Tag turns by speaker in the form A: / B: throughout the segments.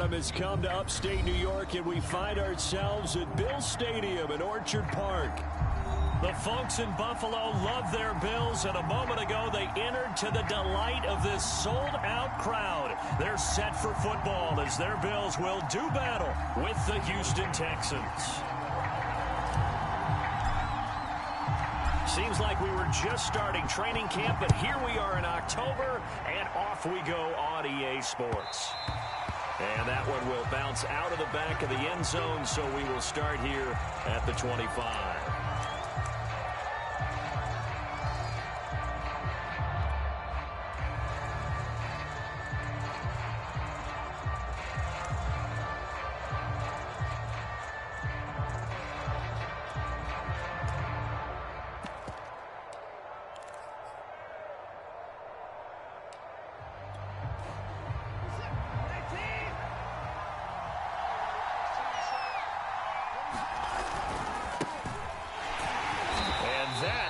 A: autumn has come to upstate New York, and we find ourselves at Bill Stadium in Orchard Park. The folks in Buffalo love their Bills, and a moment ago they entered to the delight of this sold-out crowd. They're set for football as their Bills will do battle with the Houston Texans. Seems like we were just starting training camp, but here we are in October, and off we go on EA Sports. And that one will bounce out of the back of the end zone, so we will start here at the 25.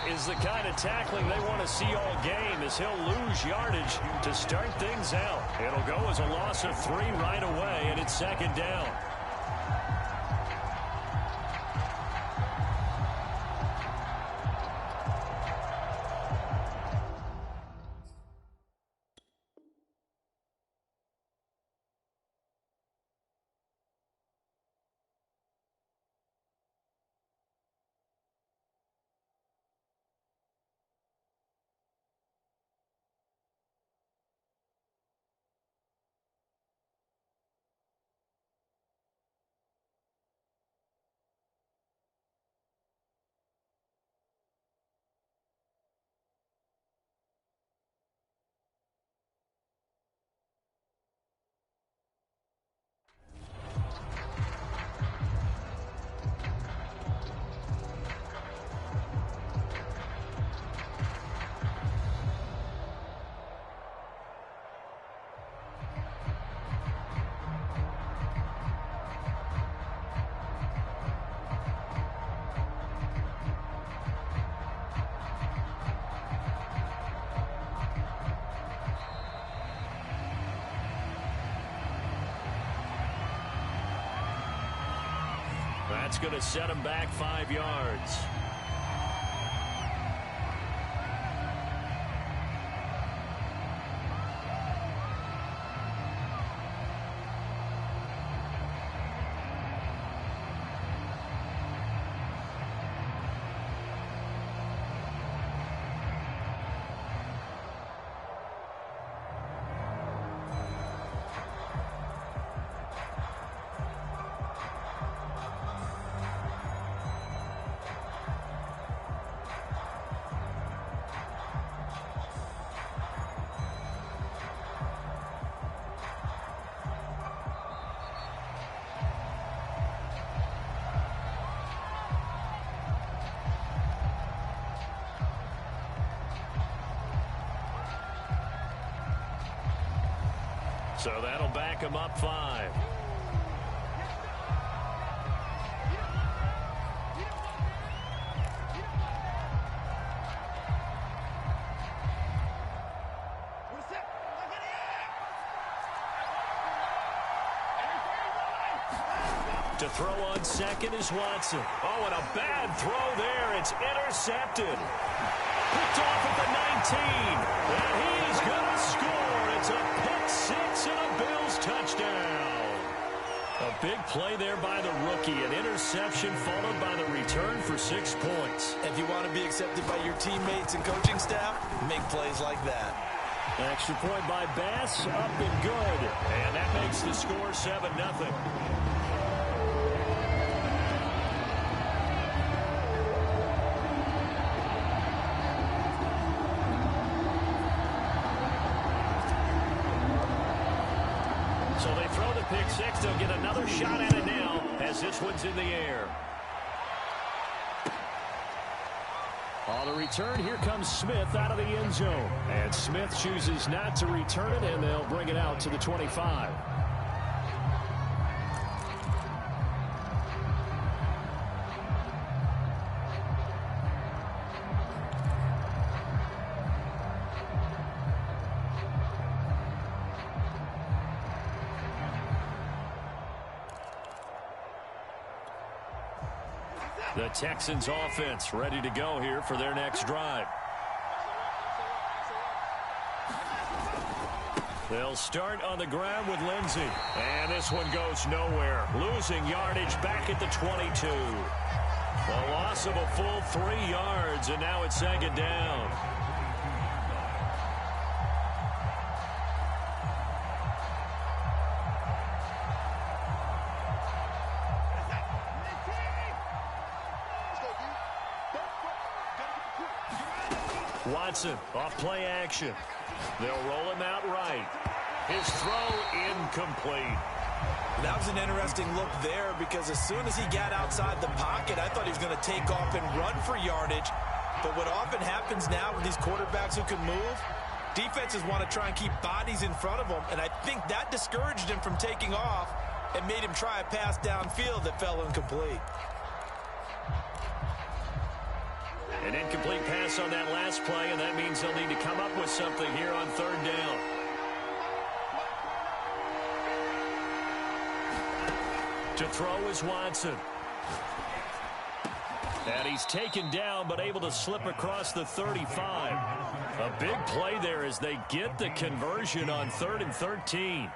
A: Is the kind of tackling they want to see all game, as he'll lose yardage to start things out. It'll go as a loss of 3 right away, and it's second down. That's going to set him back 5 yards. So that'll back him up 5. To throw on second is Watson. Oh, and a bad throw there. It's intercepted. Picked off at the 19. And he is going to score. It's a pick 6 and a Bills touchdown. A big play there by the rookie. An interception followed by the return for 6 points.
B: If you want to be accepted by your teammates and coaching staff, make plays like that.
A: Extra point by Bass, up and good. And that makes the score 7-0. So they throw the pick 6. They'll get another shot at it now as this one's in the air. On the return, here comes Smith out of the end zone. And Smith chooses not to return it, and they'll bring it out to the 25. The Texans offense ready to go here for their next drive. They'll start on the ground with Lindsey. And this one goes nowhere. Losing yardage back at the 22. A loss of a full 3 yards, and now it's second down. Watson off play action. They'll roll him out right. His throw incomplete.
B: That was an interesting look there because as soon as he got outside the pocket, I thought he was going to take off and run for yardage. But what often happens now with these quarterbacks who can move, defenses want to try and keep bodies in front of them, and I think that discouraged him from taking off and made him try a pass downfield that fell incomplete.
A: An incomplete pass on that last play, and that means they'll need to come up with something here on third down. To throw is Watson. And he's taken down, but able to slip across the 35. A big play there as they get the conversion on 3rd and 13.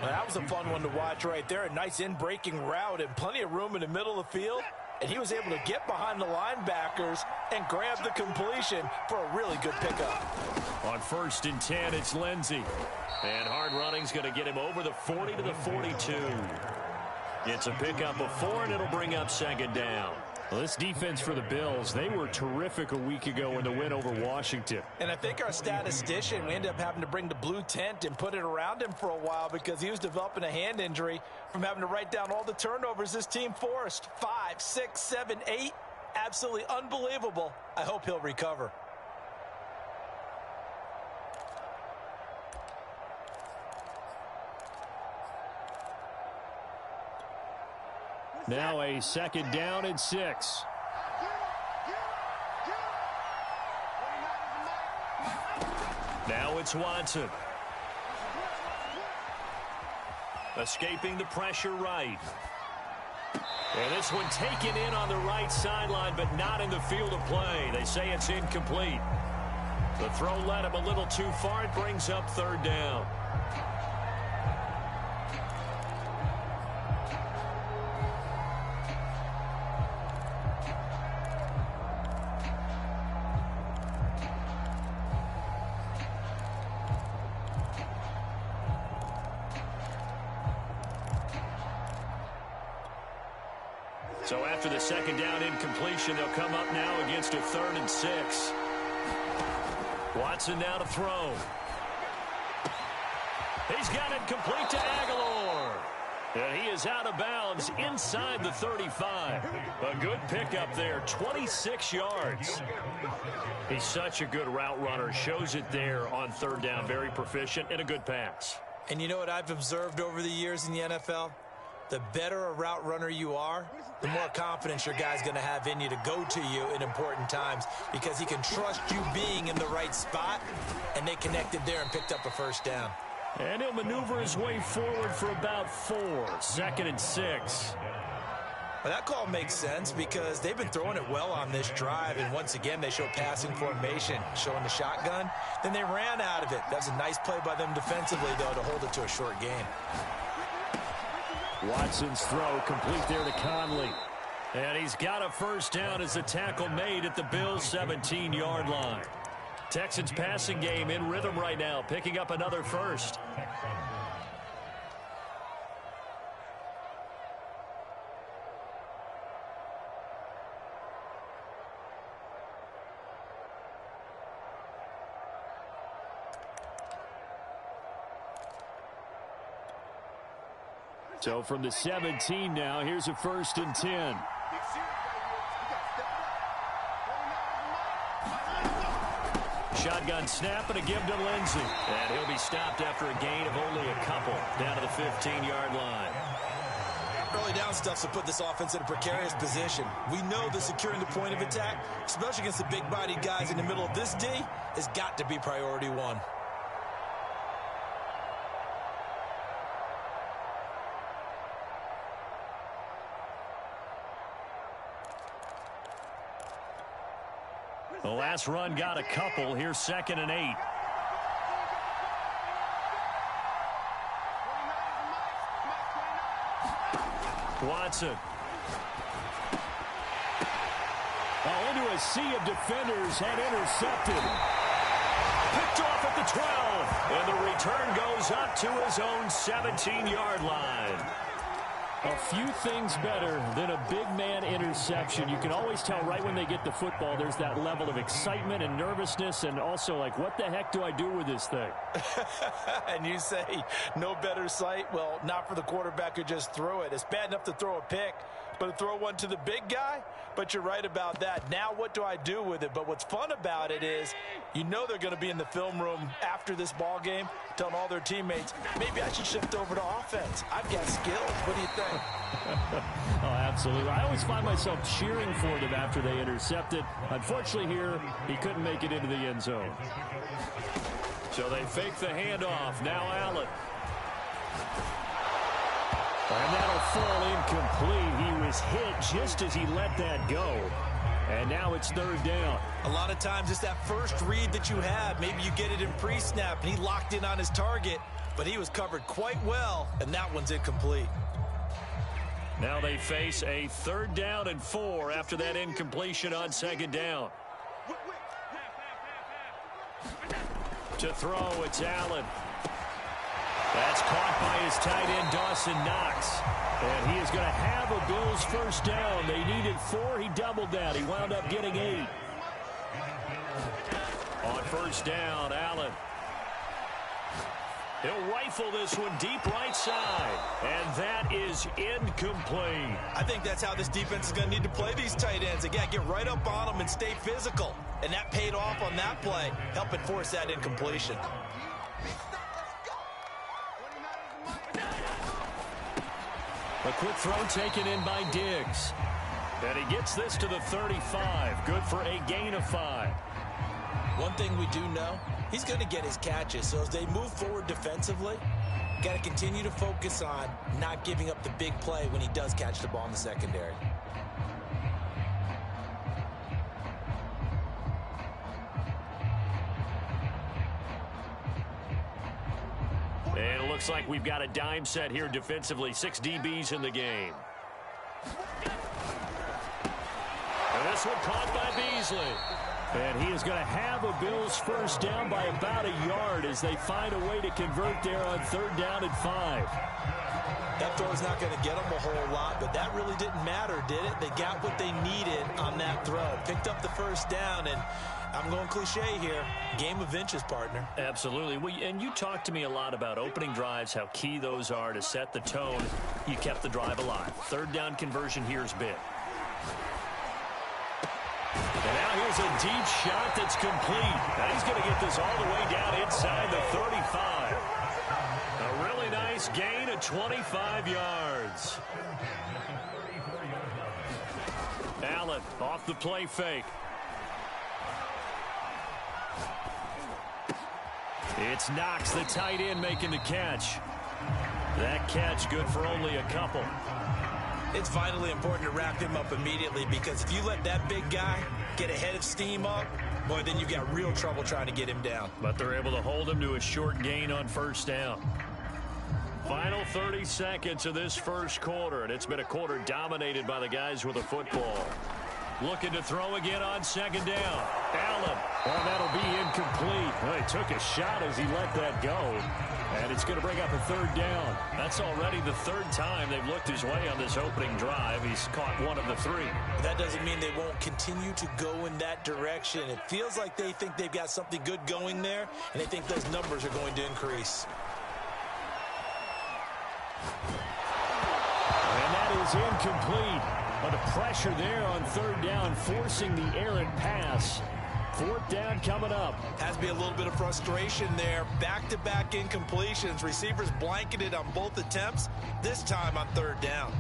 B: Well, that was a fun one to watch right there. A nice in-breaking route and plenty of room in the middle of the field. And he was able to get behind the linebackers and grab the completion for a really good pickup.
A: On 1st and 10, it's Lindsey. And hard running's going to get him over the 40 to the 42. It's a pickup of 4, and it'll bring up second down. Well, this defense for the Bills, they were terrific a week ago in the win over Washington.
B: And I think our statistician, we ended up having to bring the blue tent and put it around him for a while because he was developing a hand injury from having to write down all the turnovers this team forced. 5, 6, 7, 8. Absolutely unbelievable. I hope he'll recover.
A: Now a second down and 6. Now it's Watson. Escaping the pressure right. And this one taken in on the right sideline, but not in the field of play. They say it's incomplete. The throw led him a little too far. It brings up third down. So after the second down incompletion, they'll come up now against a 3rd and 6. Watson now to throw. He's got it complete to Aguilar. And he is out of bounds inside the 35. A good pickup there, 26 yards. He's such a good route runner. Shows it there on third down. Very proficient and a good pass.
B: And you know what I've observed over the years in the NFL? The better a route runner you are, the more confidence your guy's going to have in you to go to you in important times because he can trust you being in the right spot, and they connected there and picked up a first down.
A: And he'll maneuver his way forward for about 4. 2nd and 6.
B: Well, that call makes sense because they've been throwing it well on this drive, and once again they show passing formation, showing the shotgun. Then they ran out of it. That's a nice play by them defensively, though, to hold it to a short gain.
A: Watson's throw complete there to Conley. And he's got a first down as the tackle made at the Bills' 17-yard line. Texans passing game in rhythm right now, picking up another first. So from the 17 now, here's a 1st and 10. Shotgun snap and a give to Lindsey. And he'll be stopped after a gain of only a couple down to the 15-yard line.
B: Early down stuff to put this offense in a precarious position. We know that securing the point of attack, especially against the big-bodied guys in the middle of this D, has got to be priority 1.
A: The last run got a couple. Here's 2nd and 8. Watson. Into a sea of defenders and intercepted. Picked off at the 12. And the return goes up to his own 17-yard line.
C: A few things better than a big man interception. You can always tell right when they get the football, there's that level of excitement and nervousness, and also like, what the heck do I do with this thing?
B: And you say no better sight? Well, not for the quarterback who just threw it. It's bad enough to throw a pick, but to throw one to the big guy? But you're right about that. Now what do I do with it? But what's fun about it is you know they're going to be in the film room after this ball game telling all their teammates, maybe I should shift over to offense. I've got skills. What do you think?
C: Oh, absolutely. I always find myself cheering for them after they intercept it. Unfortunately here, he couldn't make it into the end zone.
A: So they fake the handoff. Now Allen. And that'll fall incomplete. He was hit just as he let that go. And now it's 3rd down.
B: A lot of times it's that first read that you have. Maybe you get it in pre-snap, and he locked in on his target, but he was covered quite well, and that one's incomplete.
A: Now they face a 3rd down and 4 after that incompletion on 2nd down. To throw, it's Allen. That's caught by his tight end, Dawson Knox. And he is going to have a Bills 1st down. They needed 4. He doubled that. He wound up getting 8. On 1st down, Allen. He'll rifle this one deep right side. And that is incomplete.
B: I think that's how this defense is going to need to play these tight ends. They got to get right up on them and stay physical. And that paid off on that play, helping force that incompletion.
A: A quick throw taken in by Diggs. And he gets this to the 35. Good for a gain of 5.
B: One thing we do know, he's going to get his catches. So as they move forward defensively, got to continue to focus on not giving up the big play when he does catch the ball in the secondary.
A: And it looks like we've got a dime set here defensively. 6 DBs in the game. And this one caught by Beasley. And he is going to have a Bills 1st down by about a yard as they find a way to convert there on 3rd down and 5.
B: That throw's not going to get them a whole lot, but that really didn't matter, did it? They got what they needed on that throw. Picked up the 1st down, and I'm going cliche here. Game of inches, partner.
A: Absolutely. And you talked to me a lot about opening drives, how key those are to set the tone. You kept the drive alive. 3rd down conversion here is big. And now here's a deep shot that's complete. Now he's going to get this all the way down inside the 35. A really nice gain of 25 yards. Allen off the play fake. It's Knox, the tight end, making the catch. That catch good for only a couple.
B: It's vitally important to wrap him up immediately because if you let that big guy get a head of steam up, boy, then you've got real trouble trying to get him down.
A: But they're able to hold him to a short gain on 1st down. Final 30 seconds of this 1st quarter, and it's been a quarter dominated by the guys with the football. Looking to throw again on 2nd down. Allen. Well, that'll be incomplete. Well, he took a shot as he let that go. And it's going to bring up a 3rd down. That's already the 3rd time they've looked his way on this opening drive. He's caught 1 of the 3.
B: That doesn't mean they won't continue to go in that direction. It feels like they think they've got something good going there, and they think those numbers are going to increase.
C: And that is incomplete. But a pressure there on 3rd down, forcing the errant pass. 4th down coming up.
B: Has to be a little bit of frustration there. Back-to-back incompletions. Receivers blanketed on both attempts, this time on 3rd down.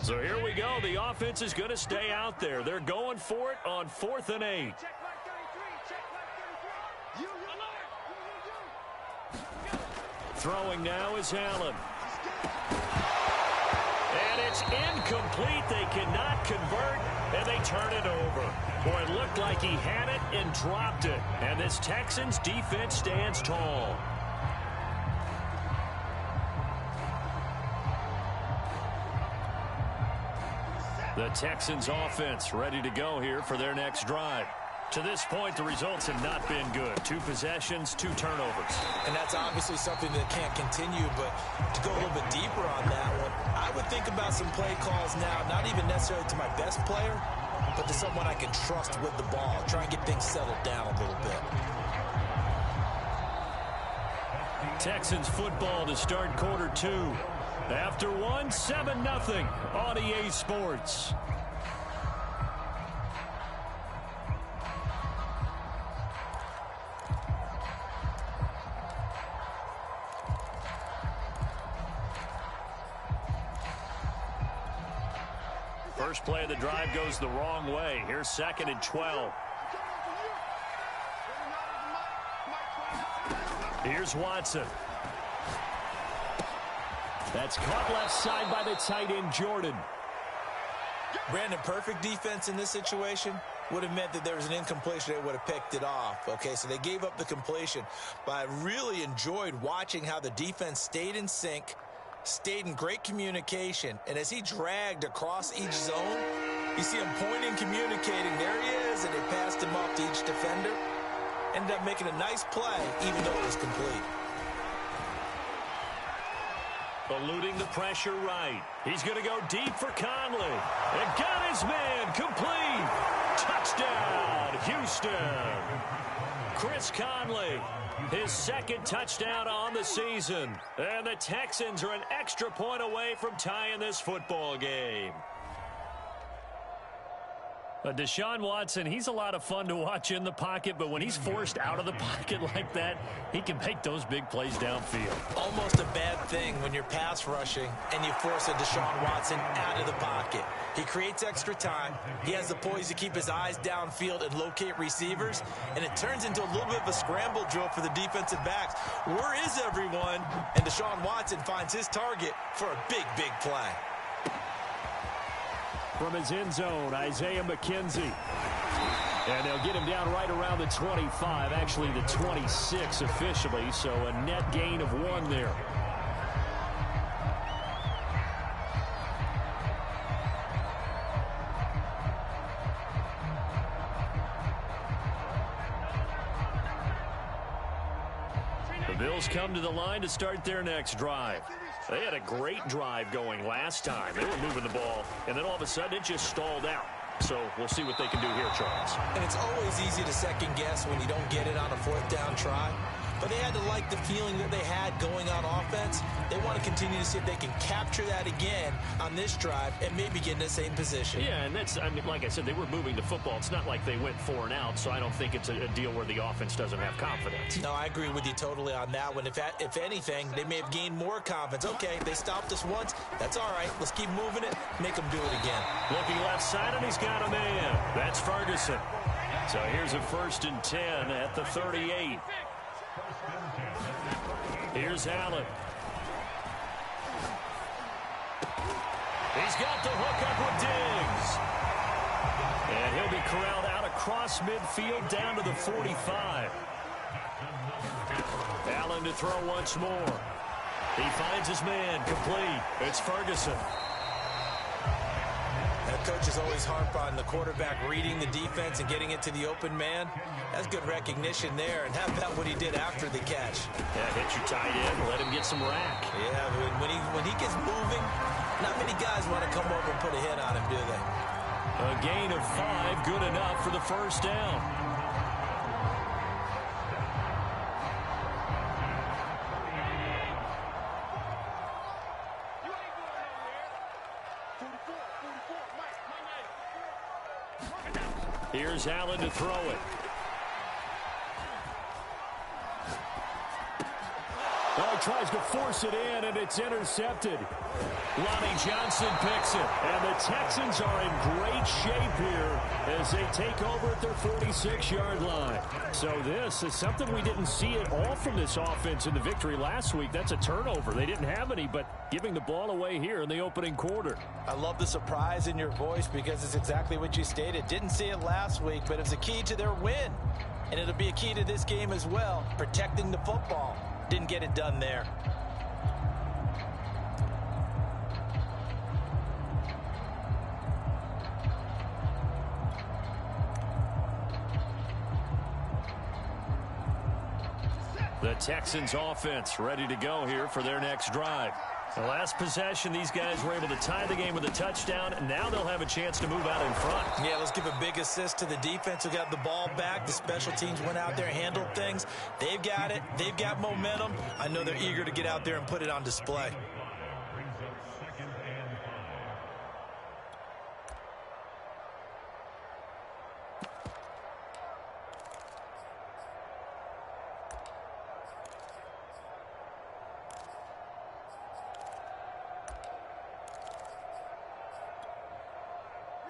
A: So here we go. The offense is going to stay out there. They're going for it on 4th and 8. Throwing now is Allen. It's incomplete. They cannot convert, and they turn it over. Boy, it looked like he had it and dropped it. And this Texans defense stands tall. The Texans offense ready to go here for their next drive. To this point, the results have not been good. 2 possessions, 2 turnovers.
B: And that's obviously something that can't continue, but to go a little bit deeper on that one, I would think about some play calls now, not even necessarily to my best player, but to someone I can trust with the ball. Try and get things settled down a little bit.
C: Texans football to start quarter 2. After 1, 7-0 on EA Sports. First play of the drive goes the wrong way. Here's 2nd and 12. Here's Watson. That's caught left side by the tight end, Jordan.
B: Brandon, perfect defense in this situation would have meant that there was an incompletion. They would have picked it off. Okay, so they gave up the completion. But I really enjoyed watching how the defense stayed in sync, stayed in great communication. And as he dragged across each zone, you see him pointing, communicating. There he is, and they passed him off to each defender. Ended up making a nice play, even though it was complete.
A: Eluding the pressure right. He's going to go deep for Conley. And got his man complete. Touchdown, Houston. Chris Conley, his 2nd touchdown on the season. And the Texans are an extra point away from tying this football game.
C: Deshaun Watson, he's a lot of fun to watch in the pocket, but when he's forced out of the pocket like that, he can make those big plays downfield.
B: Almost a bad thing when you're pass rushing and you force a Deshaun Watson out of the pocket. He creates extra time. He has the poise to keep his eyes downfield and locate receivers, and it turns into a little bit of a scramble drill for the defensive backs. Where is everyone? And Deshaun Watson finds his target for a big, big play.
C: From his end zone, Isaiah McKenzie. And they'll get him down right around the 25, actually the 26 officially, so a net gain of 1 there. The Bills come to the line to start their next drive. They had a great drive going last time. They were moving the ball, and then all of a sudden it just stalled out. So we'll see what they can do here, Charles.
B: And it's always easy to second guess when you don't get it on a 4th down try. But they had to like the feeling that they had going on offense. They want to continue to see if they can capture that again on this drive and maybe get in the same position.
C: Yeah, and that's, I mean, like I said, they were moving the football. It's not like they went 4 and out, so I don't think it's a deal where the offense doesn't have confidence.
B: No, I agree with you totally on that one. If anything, they may have gained more confidence. Okay, they stopped us once. That's all right. Let's keep moving it. Make them do it again.
A: Looking left side, and he's got a man. That's Ferguson. So here's a 1st and 10 at the 38. Here's Allen. He's got the hook up with Diggs. And he'll be corralled out across midfield down to the 45. Allen to throw once more. He finds his man complete. It's Ferguson.
B: Coaches always harp on the quarterback reading the defense and getting it to the open man. That's good recognition there. And how about what he did after the catch?
C: Yeah, hit your tight end, let him get some rack.
B: Yeah, when he gets moving, not many guys want to come over and put a hit on him, do they?
C: A gain of 5, good enough for the 1st down. Here's Allen to throw it.
A: Oh, he tries to force it in, and it's intercepted. Lonnie Johnson picks it. And the Texans are in great shape here as they take over at their 46-yard line. So this is something we didn't see at all from this offense in the victory last week. That's a turnover. They didn't have any, but giving the ball away here in the opening quarter.
B: I love the surprise in your voice because it's exactly what you stated. Didn't see it last week, but it was a key to their win. And it'll be a key to this game as well, protecting the football. Didn't get it done there.
A: The Texans offense ready to go here for their next drive. The last possession, these guys were able to tie the game with a touchdown, and now they'll have a chance to move out in front.
B: Yeah, let's give a big assist to the defense who got the ball back. The special teams went out there, handled things. They've got it. They've got momentum. I know they're eager to get out there and put it on display.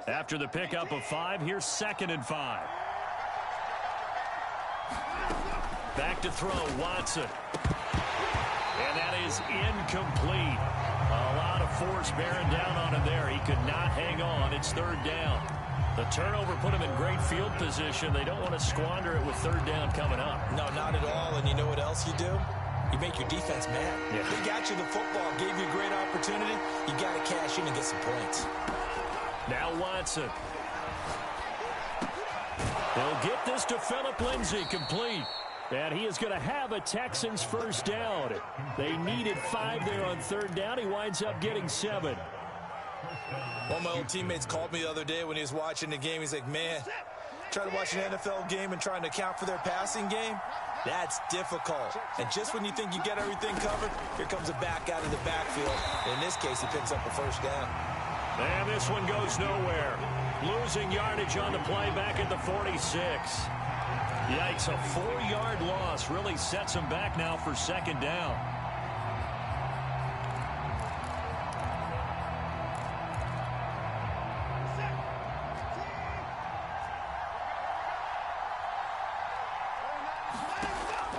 A: After the pickup of 5, here's 2nd and 5. Back to throw, Watson. And that is incomplete. A lot of force bearing down on him there. He could not hang on. It's 3rd down. The turnover put him in great field position. They don't want to squander it with 3rd down coming up.
B: No, not at all. And you know what else you do? You make your defense mad.
A: Yeah.
B: They got you the football, gave you a great opportunity. You got to cash in and get some points.
A: Now Watson. They'll get this to Phillip Lindsay, complete. And he is going to have a Texans 1st down. They needed 5 there on 3rd down. He winds up getting 7.
B: One of my old teammates called me the other day when he was watching the game. He's like, man, trying to watch an NFL game and trying to account for their passing game, that's difficult. And just when you think you get everything covered, here comes a back out of the backfield. And in this case, he picks up a 1st down.
A: And this one goes nowhere. Losing yardage on the play back at the 46. Yikes, a 4-yard loss really sets him back now for 2nd down.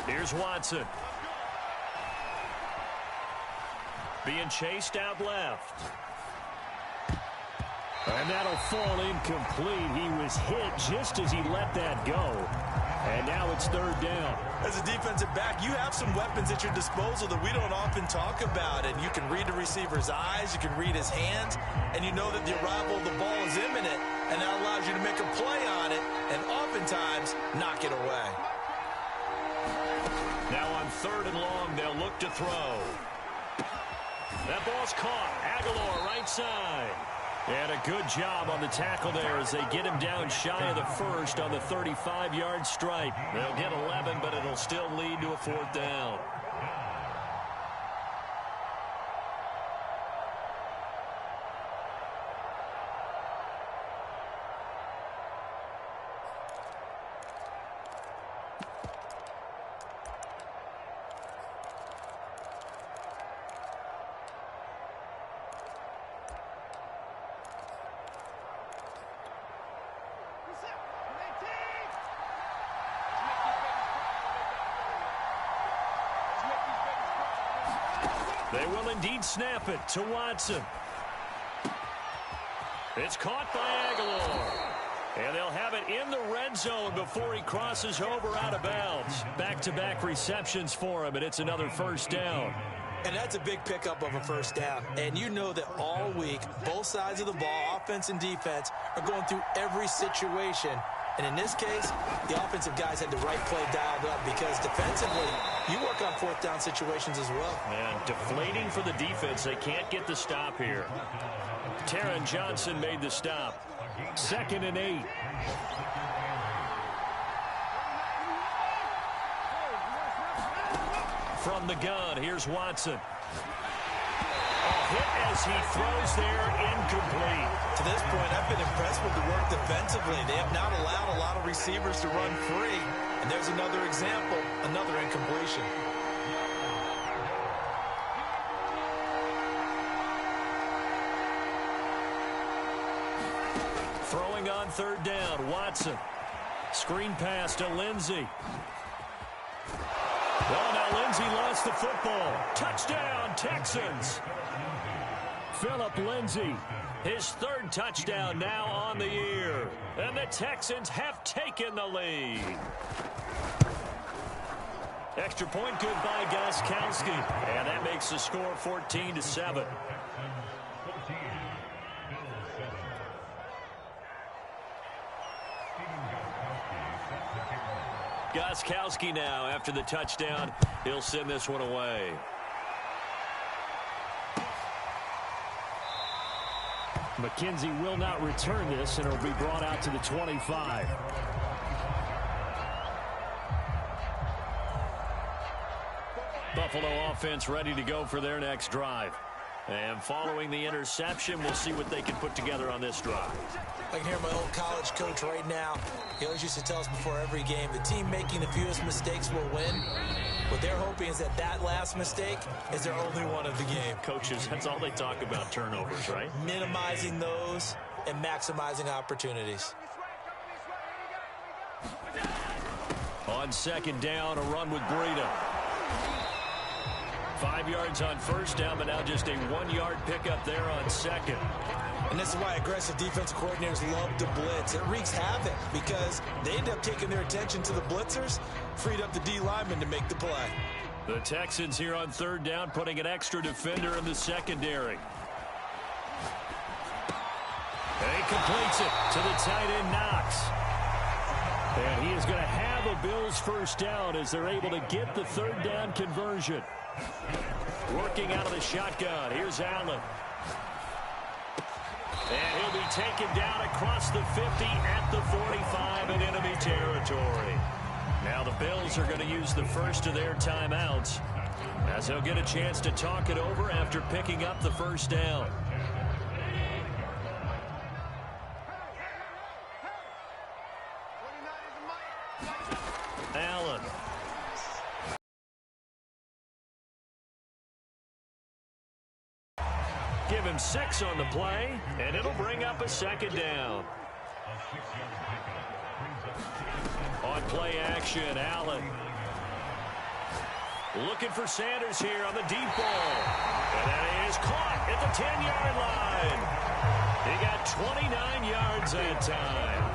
A: Here's Watson. Being chased out left. And that'll fall incomplete. He was hit just as he let that go. And now it's 3rd down.
B: As a defensive back, you have some weapons at your disposal that we don't often talk about. And you can read the receiver's eyes, you can read his hands, and you know that the arrival of the ball is imminent. And that allows you to make a play on it and oftentimes knock it away.
A: Now on 3rd and long, they'll look to throw. That ball's caught. Aguilar right side. And a good job on the tackle there as they get him down shy of the 1st on the 35-yard stripe. They'll get 11, but it'll still lead to a 4th down. They will indeed snap it to Watson. It's caught by Aguilar. And they'll have it in the red zone before he crosses over out of bounds. Back-to-back receptions for him, and it's another 1st down.
B: And that's a big pickup of a 1st down. And you know that all week, both sides of the ball, offense and defense, are going through every situation. And in this case, the offensive guys had the right play dialed up because defensively, you work on 4th down situations as well.
A: And deflating for the defense. They can't get the stop here. Taron Johnson made the stop. 2nd and 8. From the gun, here's Watson. Hit as he throws there, incomplete.
B: To this point, I've been impressed with the work defensively. They have not allowed a lot of receivers to run free. And there's another example, another incompletion.
A: Throwing on third down, Watson. Screen pass to Lindsey. Oh, now Lindsey lost the football. Touchdown, Texans. Phillip Lindsey, his third touchdown now on the year. And the Texans have taken the lead. Extra point good by Gostkowski. And that makes the score 14-7. Gostkowski now after the touchdown. He'll send this one away. McKenzie will not return this, and it'll be brought out to the 25. Buffalo offense ready to go for their next drive. And following the interception, we'll see what they can put together on this drive.
B: I can hear my old college coach right now. He always used to tell us before every game, the team making the fewest mistakes will win. What they're hoping is that last mistake is their only one of the game.
A: Coaches, that's all they talk about, turnovers, right?
B: Minimizing those and maximizing opportunities.
A: On second down, a run with Breida. 5 yards on first down, but now just a 1-yard pickup there on second.
B: And this is why aggressive defensive coordinators love to blitz. It wreaks havoc because they end up taking their attention to the blitzers, freed up the D lineman to make the play.
A: The Texans here on third down, putting an extra defender in the secondary. And he completes it to the tight end, Knox. And he is going to have a Bills first down as they're able to get the third down conversion. Working out of the shotgun. Here's Allen. And he'll be taken down across the 50 at the 45 in enemy territory. Now the Bills are going to use the first of their timeouts as they'll get a chance to talk it over after picking up the first down. Allen. Give him 6 on the play, and it'll bring up a second down. On play action, Allen. Looking for Sanders here on the deep ball. And that is caught at the 10-yard line. He got 29 yards that time.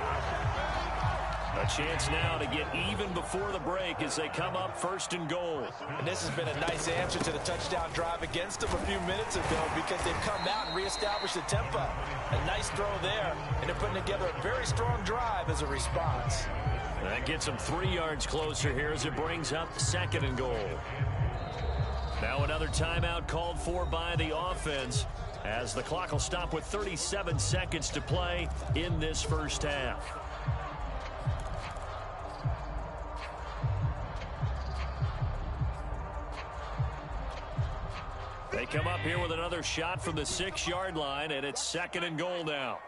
A: A chance now to get even before the break as they come up first and goal.
B: And this has been a nice answer to the touchdown drive against them a few minutes ago because they've come out and reestablished the tempo. A nice throw there, and they're putting together a very strong drive as a response.
A: That gets them 3 yards closer here as it brings up second and goal. Now another timeout called for by the offense as the clock will stop with 37 seconds to play in this first half. They come up here with another shot from the 6-yard line, and it's second and goal now.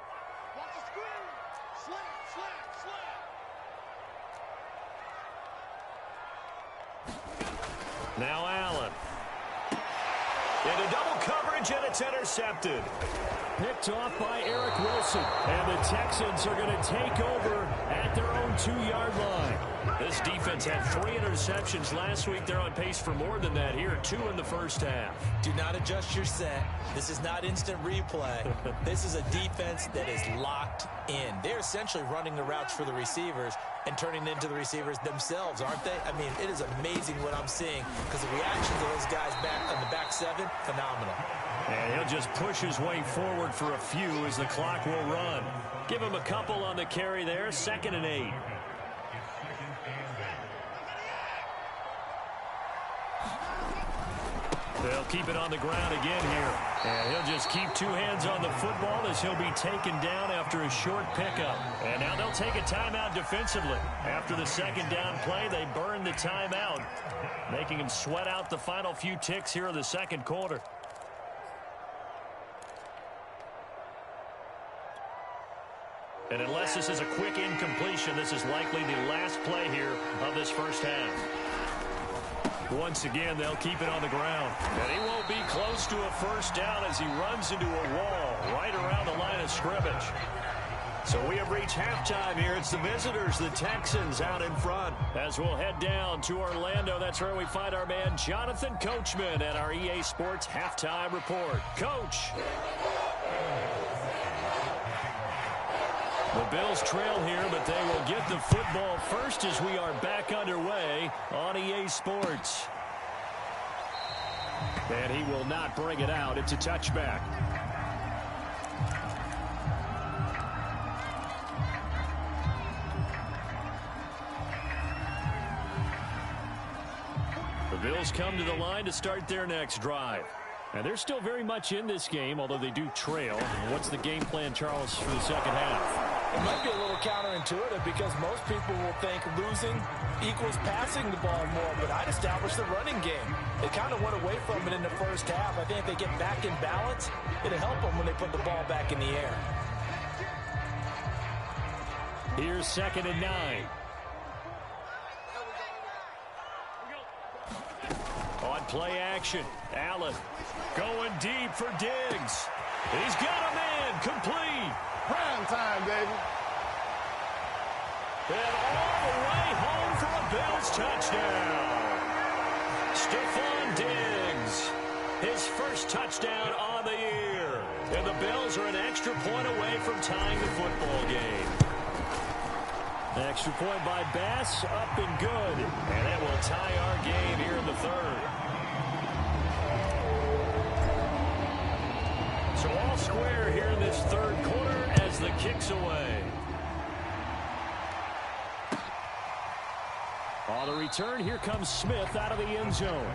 A: Now Allen. Into double coverage, and it's intercepted. Picked off by Eric Wilson. And the Texans are going to take over at their own 2-yard line. This defense had 3 interceptions last week. They're on pace for more than that here. 2 in the first half.
B: Do not adjust your set. This is not instant replay. This is a defense that is locked in. They're essentially running the routes for the receivers and turning into the receivers themselves, aren't they? I mean, it is amazing what I'm seeing because the reactions of those guys back on the back 7, phenomenal.
A: And he'll just push his way forward for a few as the clock will run. Give him a couple on the carry there, 2nd and 8. They'll keep it on the ground again here. And he'll just keep 2 hands on the football as he'll be taken down after a short pickup. And now they'll take a timeout defensively. After the second down play, they burn the timeout, making him sweat out the final few ticks here in the second quarter. And unless this is a quick incompletion, this is likely the last play here of this first half. Once again, they'll keep it on the ground. And he won't be close to a first down as he runs into a wall right around the line of scrimmage. So we have reached halftime here. It's the visitors, the Texans, out in front. As we'll head down to Orlando, that's where we find our man Jonathan Coachman at our EA Sports Halftime Report. Coach. The Bills trail here, but they will get the football first as we are back underway on EA Sports. And he will not bring it out. It's a touchback. The Bills come to the line to start their next drive. And they're still very much in this game, although they do trail. What's the game plan, Charles, for the second half?
B: It might be a little counterintuitive because most people will think losing equals passing the ball more, but I'd establish the running game. They kind of went away from it in the first half. I think if they get back in balance, it'll help them when they put the ball back in the air.
A: Here's 2nd and 9. On play action, Allen going deep for Diggs. He's got a man, complete.
D: Prime time, baby.
A: And all the way home for a Bills touchdown. Stephon Diggs, his first touchdown on the year. And the Bills are an extra point away from tying the football game. Extra point by Bass, up and good. And that will tie our game here in the third. So all square here in this third quarter as the kick's away. On the return, here comes Smith out of the end zone.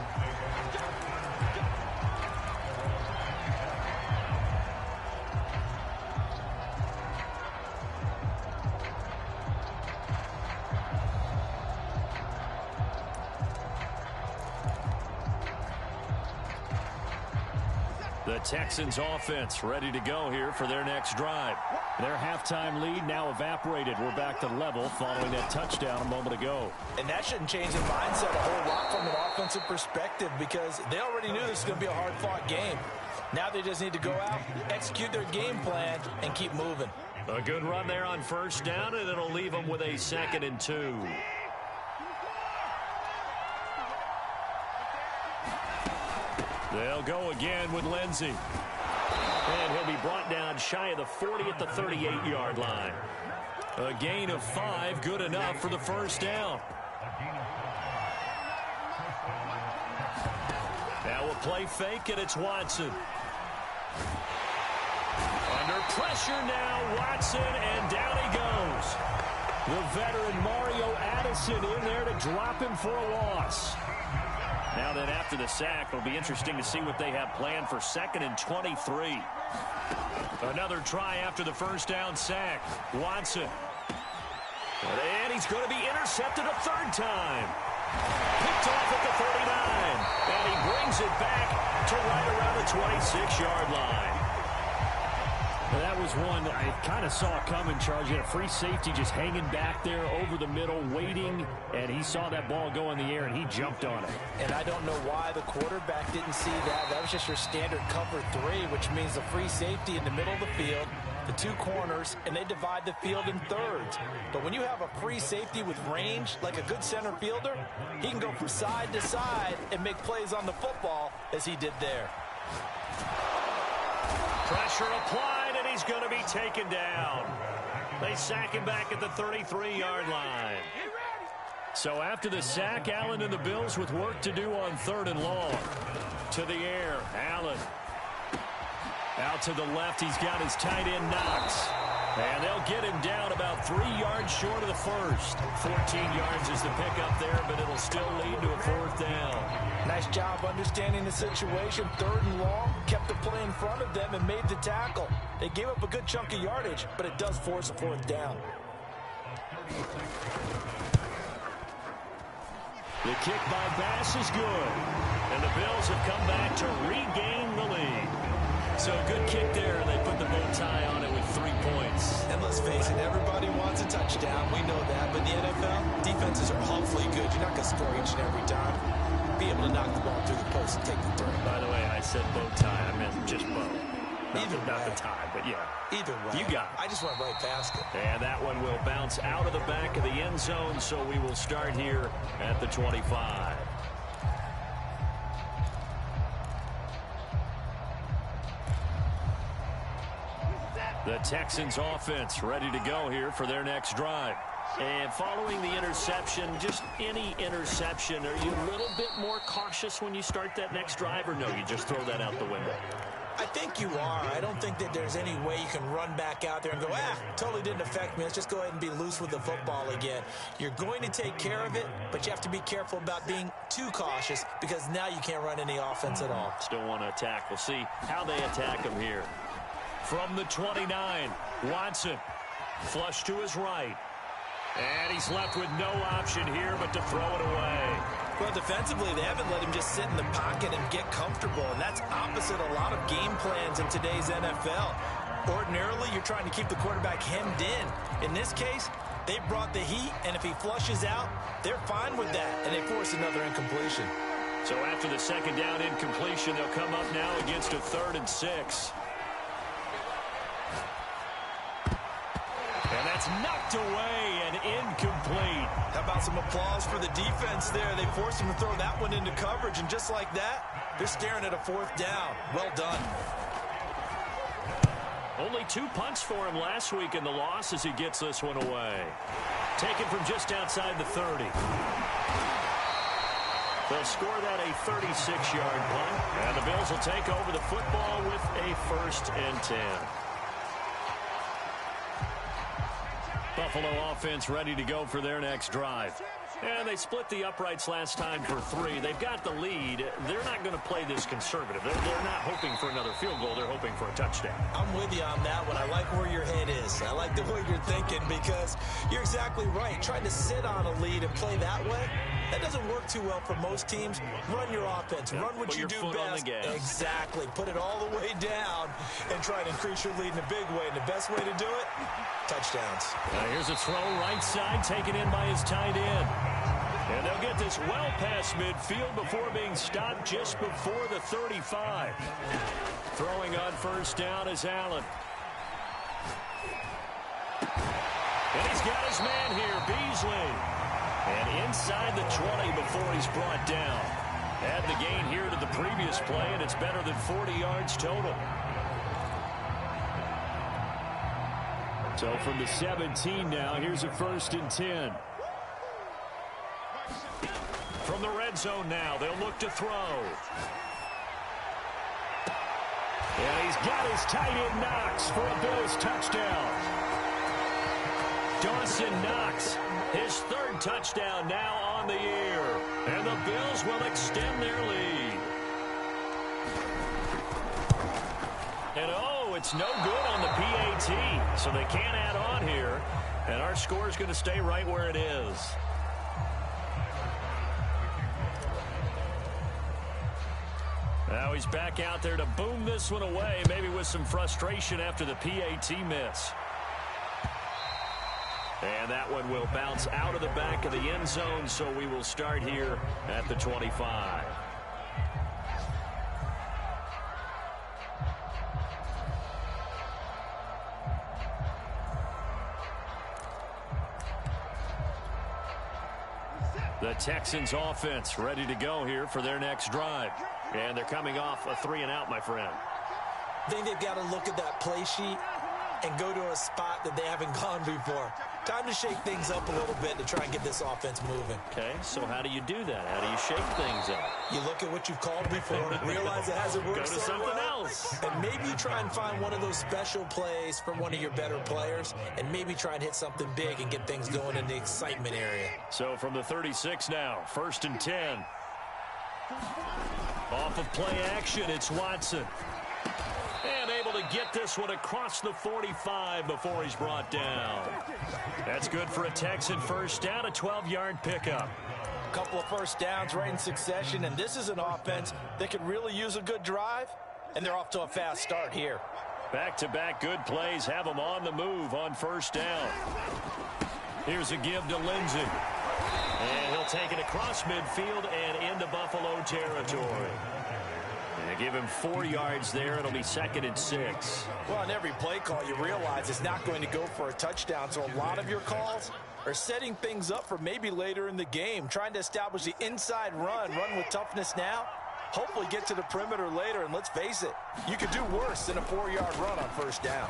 A: The Texans offense ready to go here for their next drive. Their halftime lead now evaporated. We're back to level following that touchdown a moment ago.
B: And that shouldn't change the mindset a whole lot from an offensive perspective because they already knew this was going to be a hard-fought game. Now they just need to go out, execute their game plan, and keep moving.
A: A good run there on first down, and it'll leave them with a 2nd and 2. They'll go again with Lindsey. And he'll be brought down shy of the 40 at the 38-yard line. A gain of 5, good enough for the first down. Now a play fake, and it's Watson. Under pressure now, Watson, and down he goes. The veteran Mario Addison in there to drop him for a loss. Now then, after the sack, it'll be interesting to see what they have planned for 2nd and 23. Another try after the first down sack. Watson. And he's going to be intercepted a third time. Picked off at the 39. And he brings it back to right around the 26-yard line. Well, that was one that I kind of saw coming, Charles. You had a free safety just hanging back there over the middle, waiting, and he saw that ball go in the air, and he jumped on it.
B: And I don't know why the quarterback didn't see that. That was just your standard cover 3, which means the free safety in the middle of the field, the 2 corners, and they divide the field in thirds. But when you have a free safety with range, like a good center fielder, he can go from side to side and make plays on the football as he did there.
A: Pressure applied, and he's going to be taken down. They sack him back at the 33-yard line. So after the sack, Allen and the Bills with work to do on 3rd and long. To the air, Allen. Out to the left, he's got his tight end Knox. And they'll get him down about 3 yards short of the first. 14 yards is the pickup there, but it'll still lead to a 4th down.
B: Nice job understanding the situation. 3rd and long, kept the play in front of them and made the tackle. They gave up a good chunk of yardage, but it does force a 4th down.
A: The kick by Bass is good. And the Bills have come back to regain the lead. So a good kick there, and they put the bow tie on it with 3 points.
B: And let's face it, everybody wants a touchdown. We know that. But in the NFL, defenses are awfully good. You're not going to score each and every time. Be able to knock the ball through the post and take the throw.
A: By the way, I said bow tie. I meant just bow.
C: Not the time, but yeah.
B: Either way.
C: You got it.
B: I just went right past it.
C: And that one will bounce out of the back of the end zone, so we will start here at the 25. The Texans offense ready to go here for their next drive. And following the interception, just any interception, are you a little bit more cautious when you start that next drive, or no, you just throw that out the window?
B: I think you are. I don't think that there's any way you can run back out there and go, totally didn't affect me. Let's just go ahead and be loose with the football again. You're going to take care of it, but you have to be careful about being too cautious because now you can't run any offense at all.
C: Still want to attack. We'll see how they attack him here. From the 29, Watson, flush to his right. And he's left with no option here but to throw it away.
B: Well, defensively, they haven't let him just sit in the pocket and get comfortable, and that's opposite a lot of game plans in today's NFL. Ordinarily, you're trying to keep the quarterback hemmed in. In this case, they brought the heat, and if he flushes out, they're fine with that, and they force another incompletion.
C: So after the second down incompletion, they'll come up now against a 3rd and 6. And that's knocked away and incomplete.
B: How about some applause for the defense there? They forced him to throw that one into coverage, and just like that, they're staring at a 4th down. Well done.
C: Only 2 punts for him last week in the loss as he gets this one away. Taken from just outside the 30. They'll score that a 36-yard punt, and the Bills will take over the football with a 1st and 10. Buffalo offense ready to go for their next drive. And they split the uprights last time for 3. They've got the lead. They're not going to play this conservative. They're not hoping for another field goal. They're hoping for a touchdown.
B: I'm with you on that one. I like where your head is. I like the way you're thinking because you're exactly right. Trying to sit on a lead and play that way, that doesn't work too well for most teams. Run your offense. Run what you do best. Exactly. Put it all the way down and try to increase your lead in a big way. And the best way to do it, touchdowns.
C: Now here's a throw right side taken in by his tight end. And they'll get this well past midfield before being stopped just before the 35. Throwing on 1st down is Allen. And he's got his man here, Beasley. And inside the 20 before he's brought down. Add the gain here to the previous play, and it's better than 40 yards total. So from the 17 now, here's a 1st and 10. From the red zone now, they'll look to throw. And he's got his tight end Knox for a Bills touchdown. Dawson Knox, his 3rd touchdown now on the year. And the Bills will extend their lead. And it's no good on the PAT, so they can't add on here. And our score is going to stay right where it is. Now he's back out there to boom this one away, maybe with some frustration after the PAT miss. And that one will bounce out of the back of the end zone, so we will start here at the 25. The Texans offense ready to go here for their next drive. And they're coming off a 3-and-out, my friend.
B: I think they've got to look at that play sheet and go to a spot that they haven't gone before. Time to shake things up a little bit to try and get this offense moving.
C: Okay, so how do you do that? How do you shake things up?
B: You look at what you've called before, realize it hasn't worked
C: so
B: so
C: something
B: well,
C: else.
B: and maybe you try and find one of those special plays from one of your better players, and maybe try and hit something big and get things going in the excitement area.
C: So from the 36 now, 1st and 10. Off of play action, it's Watson. And able to get this one across the 45 before he's brought down. That's good for a Texan 1st down, a 12-yard pickup.
B: A couple of 1st downs right in succession, and this is an offense that could really use a good drive, and they're off to a fast start here.
C: Back-to-back good plays have them on the move on 1st down. Here's a give to Lindsey. And he'll take it across midfield and into Buffalo territory. And give him 4 yards there. It'll be 2nd and 6.
B: Well, on every play call, you realize it's not going to go for a touchdown. So a lot of your calls are setting things up for maybe later in the game, trying to establish the inside run with toughness now, hopefully get to the perimeter later. And let's face it, you could do worse than a 4-yard run on first down.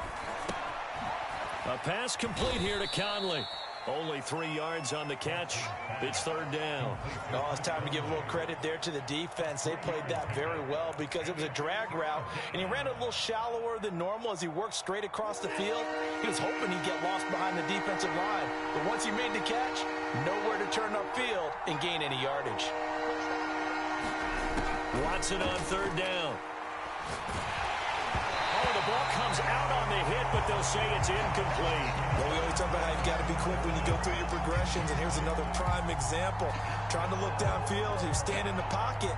C: A pass complete here to Conley. Only 3 yards on the catch. It's 3rd down.
B: Oh, it's time to give a little credit there to the defense. They played that very well because it was a drag route, and he ran a little shallower than normal as he worked straight across the field. He was hoping he'd get lost behind the defensive line, but once he made the catch, nowhere to turn upfield and gain any yardage.
C: Watson on 3rd down. Oh, the ball comes out on the hit, but they'll say it's incomplete.
B: Well, we always talk about how you've got to be quick when you go through your progressions, and here's another prime example. Trying to look downfield, he was standing in the pocket,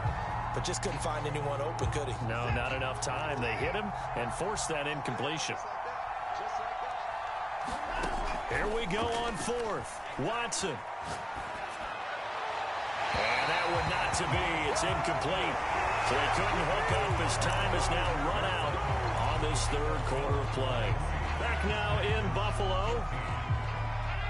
B: but just couldn't find anyone open, could he?
C: No, not enough time. They hit him and forced that incompletion. Here we go on 4th. Watson. And that one not to be. It's incomplete. So he couldn't hook up. His time is now run out on this 3rd quarter of play. Back now in Buffalo.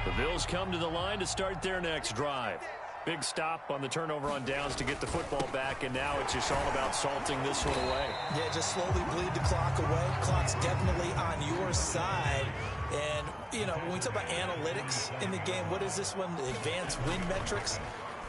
C: The Bills come to the line to start their next drive. Big stop on the turnover on downs to get the football back, and now it's just all about salting this one away.
B: Yeah, just slowly bleed the clock away. Clock's definitely on your side. And, you know, when we talk about analytics in the game, what is this one? Advanced win metrics?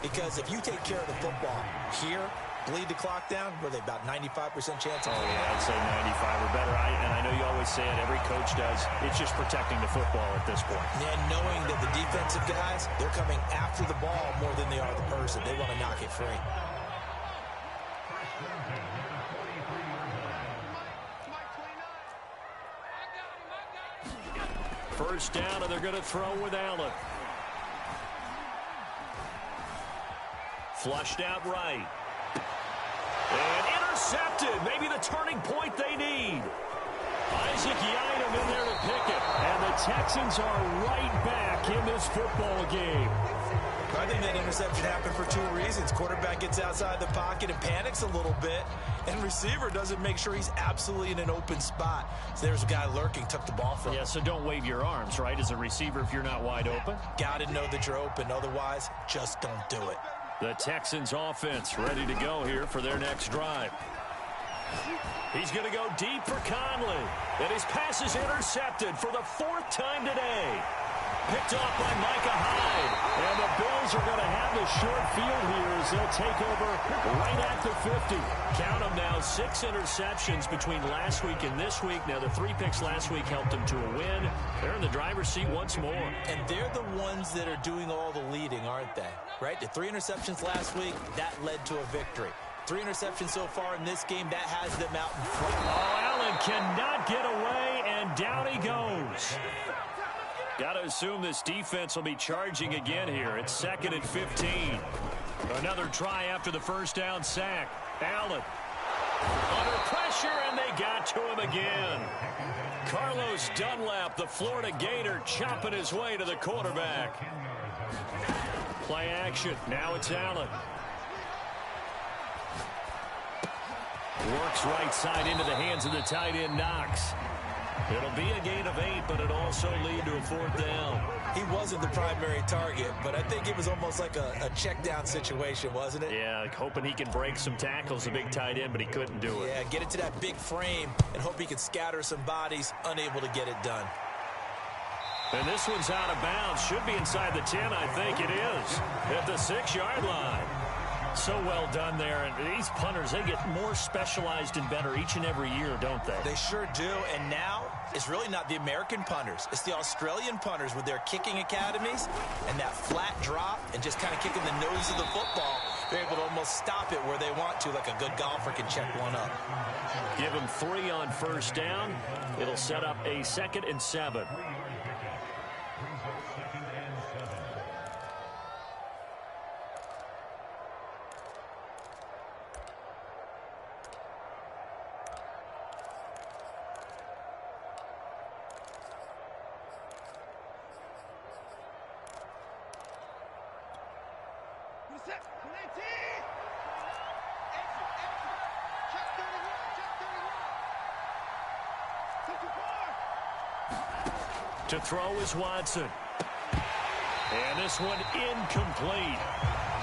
B: Because if you take care of the football here, bleed the clock down, were they about 95% chance of
C: yeah, I'd say 95 or better. And I know you always say it, every coach does. It's just protecting the football at this point.
B: And knowing that the defensive guys, they're coming after the ball more than they are the person. They want to knock it free.
C: First down, and they're going to throw with Allen. Flushed out right. And intercepted. Maybe the turning point they need. Isaac Yiadom in there to pick it. And the Texans are right back in this football game.
B: I think that interception happened for 2 reasons. Quarterback gets outside the pocket and panics a little bit. And receiver doesn't make sure he's absolutely in an open spot. So there's a guy lurking, took the ball from him.
C: Yeah, so don't wave your arms, right, as a receiver if you're not wide open.
B: Got to know that you're open. Otherwise, just don't do it.
C: The Texans offense ready to go here for their next drive. He's going to go deep for Conley. And his pass is intercepted for the 4th time today. Picked off by Micah Hyde. And the Bills are going to have the short field here as they'll take over right at the 50. Count them now, 6 interceptions between last week and this week. Now, the 3 picks last week helped them to a win. They're in the driver's seat once more.
B: And they're the ones that are doing all the leading, aren't they? Right? The 3 interceptions last week, that led to a victory. 3 interceptions so far in this game, that has them out in front.
C: Oh, Allen cannot get away, and down he goes. Got to assume this defense will be charging again here. It's 2nd and 15. Another try after the first down sack. Allen under pressure, and they got to him again. Carlos Dunlap, the Florida Gator, chopping his way to the quarterback. Play action. Now it's Allen. Works right side into the hands of the tight end, Knox. It'll be a gain of 8, but it'll also lead to a 4th down.
B: He wasn't the primary target, but I think it was almost like a check down situation, wasn't it?
C: Yeah, like hoping he can break some tackles, a big tight end, but he couldn't do it.
B: Yeah, get it to that big frame and hope he can scatter some bodies, unable to get it done.
C: And this one's out of bounds. Should be inside the 10, I think it is, at the 6-yard line. So well done there. And these punters, they get more specialized and better each and every year, don't they?
B: They sure do. And now it's really not the American punters. It's the Australian punters with their kicking academies and that flat drop and just kind of kicking the nose of the football. They're able to almost stop it where they want to, like a good golfer can check one up.
C: Give them 3 on first down. It'll set up a 2nd and 7.
A: To throw is Watson. And this one incomplete.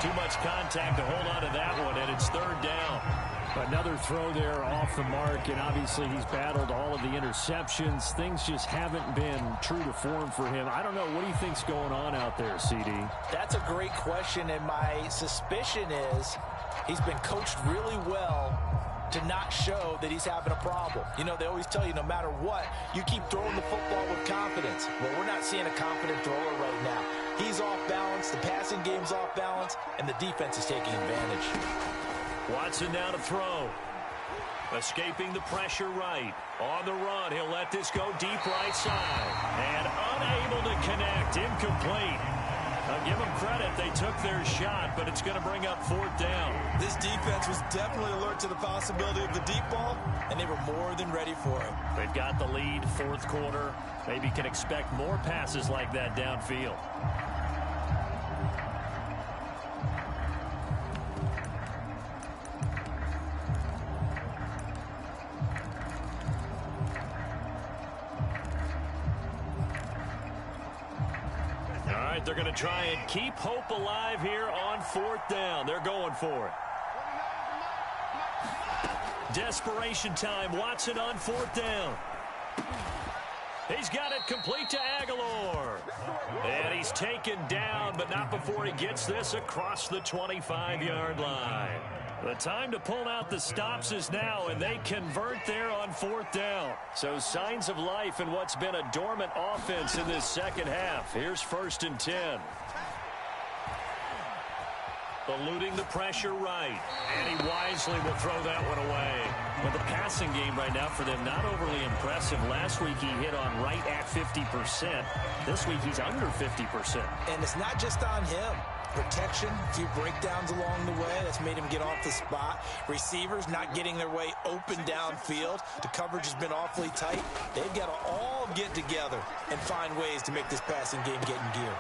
A: Too much contact to hold on to that one, and it's third down.
C: Another throw there off the mark, and obviously he's battled all of the interceptions. Things just haven't been true to form for him. I don't know. What do you think's going on out there, CD?
B: That's a great question, and my suspicion is he's been coached really well to not show that he's having a problem. You know, they always tell you no matter what, you keep throwing the football with confidence. Well, we're not seeing a confident thrower right now. He's off balance, the passing game's off balance, and the defense is taking advantage.
A: Watson now to throw. Escaping the pressure right. On the run, he'll let this go deep right side. And unable to connect, incomplete. I'll give them credit, they took their shot, but it's going to bring up fourth down.
B: This defense was definitely alert to the possibility of the deep ball, and they were more than ready for it.
A: They've got the lead, fourth quarter. Maybe can expect more passes like that downfield. They're going to try and keep hope alive here on fourth down. They're going for it. Desperation time. Watson on fourth down. He's got it complete to Aguilar. And he's taken down, but not before he gets this across the 25-yard line. The time to pull out the stops is now, and they convert there on fourth down. So signs of life in what's been a dormant offense in this second half. Here's 1st and 10. Eluding the pressure right. And he wisely will throw that one away. But the passing game right now for them, not overly impressive. Last week he hit on right at 50%. This week he's under 50%.
B: And it's not just on him. Protection, a few breakdowns along the way. That's made him get off the spot. Receivers not getting their way open downfield. The coverage has been awfully tight. They've got to all get together and find ways to make this passing game get in gear.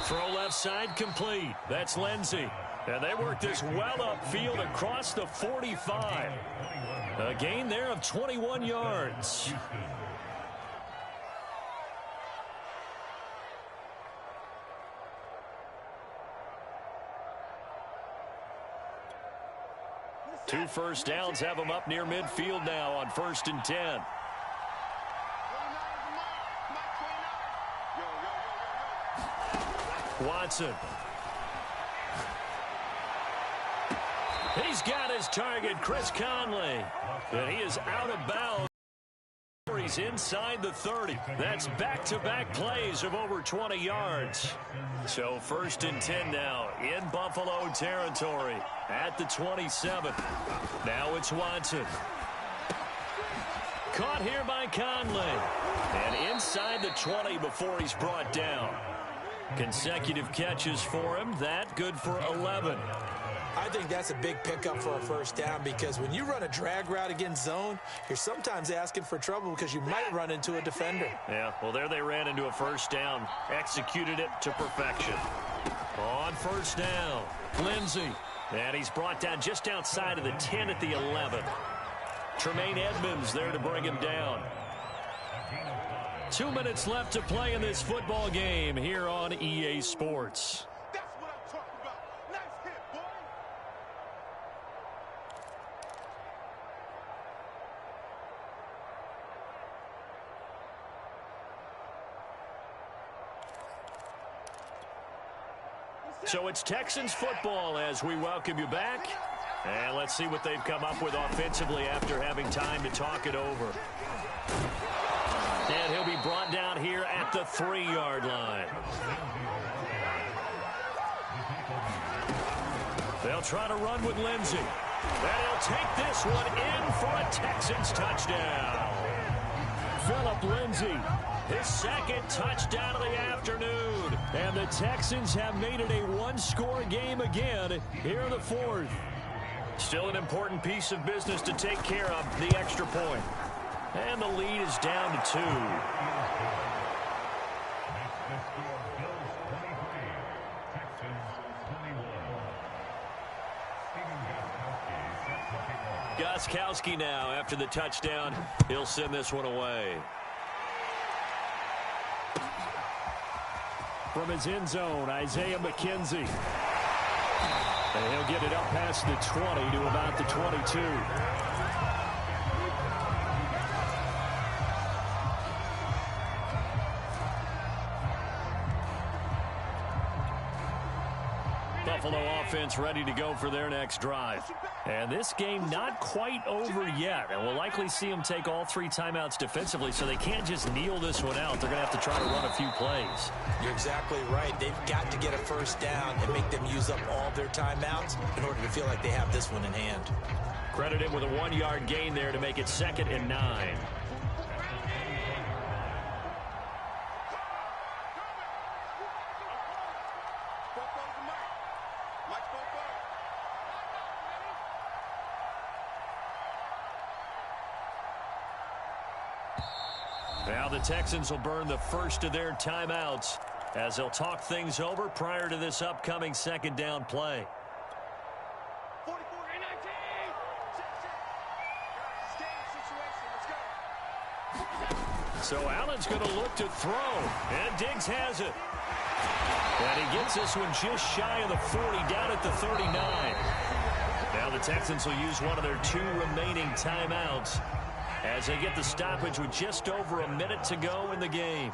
A: Throw left side complete. That's Lindsey. And they work this well upfield across the 45. A gain there of 21 yards. Two first downs have them up near midfield now on 1st and 10. Watson. He's got his target, Chris Conley. And he is out of bounds. He's inside the 30. That's back-to-back plays of over 20 yards. So 1st and 10 now in Buffalo territory at the 27. Now it's Watson. Caught here by Conley. And inside the 20 before he's brought down. Consecutive catches for him. That good for 11.
B: I think that's a big pickup for a first down because when you run a drag route against zone, you're sometimes asking for trouble because you might run into a defender.
A: Yeah, well, there they ran into a first down. Executed it to perfection. On first down, Lindsey. And he's brought down just outside of the 10 at the 11. Tremaine Edmonds there to bring him down. 2 minutes left to play in this football game here on EA Sports. So it's Texans football as we welcome you back. And let's see what they've come up with offensively after having time to talk it over. And he'll be brought down here at the 3-yard line. They'll try to run with Lindsey. And he'll take this one in for a Texans touchdown. Phillip Lindsey, his second touchdown of the afternoon. And the Texans have made it a one-score game again here in the fourth. Still an important piece of business to take care of, the extra point. And the lead is down to 2.
C: Gostkowski now, after the touchdown, he'll send this one away. From his end zone, Isaiah McKenzie. And he'll get it up past the 20 to about the 22. Buffalo offense ready to go for their next drive. And this game not quite over yet. And we'll likely see them take all 3 timeouts defensively, so they can't just kneel this one out. They're going to have to try to run a few plays.
B: You're exactly right. They've got to get a first down and make them use up all their timeouts in order to feel like they have this one in hand.
C: Credited with a 1-yard gain there to make it 2nd and 9. Now the Texans will burn the first of their timeouts as they'll talk things over prior to this upcoming 2nd down play. So Allen's going to look to throw, and Diggs has it. And he gets this one just shy of the 40, down at the 39. Now the Texans will use one of their 2 remaining timeouts as they get the stoppage with just over a minute to go in the game.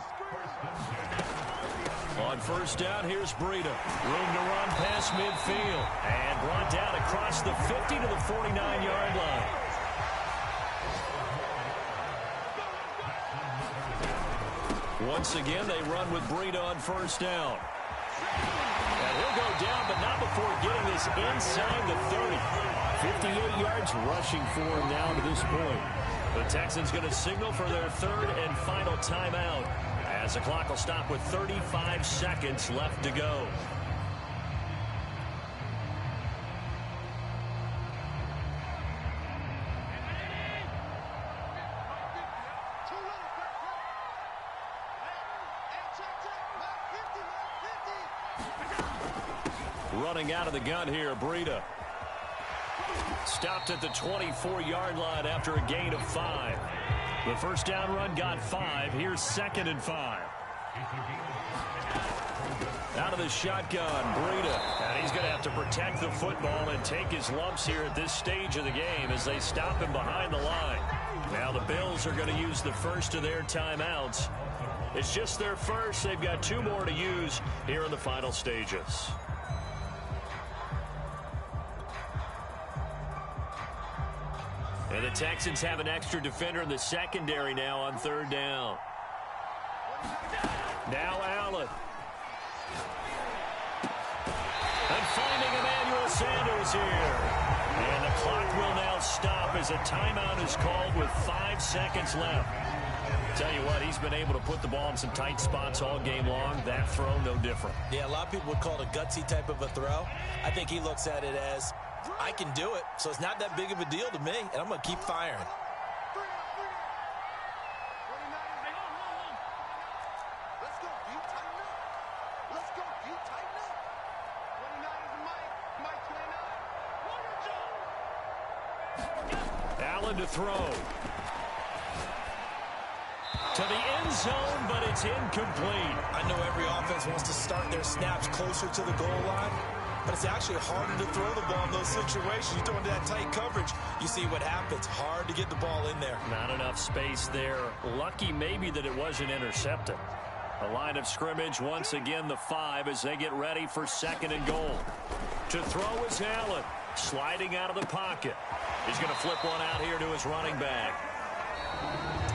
C: On first down, here's Breida. Room to run past midfield. And brought down across the 50 to the 49-yard line. Once again, they run with Breida on first down. And he'll go down, but not before getting this inside the 30. 58 yards rushing for him now to this point. The Texans going to signal for their 3rd and final timeout as the clock will stop with 35 seconds left to go. Running out of the gun here, Breida. Stopped at the 24-yard line after a gain of 5. The first down run got 5. Here's 2nd and 5. Out of the shotgun, Breida. And he's going to have to protect the football and take his lumps here at this stage of the game as they stop him behind the line. Now the Bills are going to use the first of their timeouts. It's just their first. They've got 2 more to use here in the final stages. And the Texans have an extra defender in the secondary now on 3rd down. Now Allen. And finding Emmanuel Sanders here. And the clock will now stop as a timeout is called with 5 seconds left. Tell you what, he's been able to put the ball in some tight spots all game long. That throw, no different.
B: Yeah, a lot of people would call it a gutsy type of a throw. I think he looks at it as, I can do it, so it's not that big of a deal to me, and I'm going to keep firing.
C: Allen to throw. To the end zone, but it's incomplete.
B: I know every offense wants to start their snaps closer to the goal line, but it's actually harder to throw the ball in those situations. You throw into that tight coverage, you see what happens. Hard to get the ball in there.
C: Not enough space there. Lucky maybe that it wasn't intercepted. A line of scrimmage, once again the 5 as they get ready for 2nd and goal. To throw is Allen, sliding out of the pocket. He's going to flip one out here to his running back.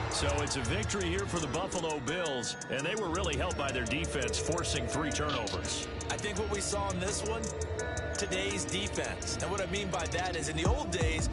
C: So it's a victory here for the Buffalo Bills, and they were really helped by their defense, forcing 3 turnovers.
B: I think what we saw in this one, today's defense. And what I mean by that is in the old days,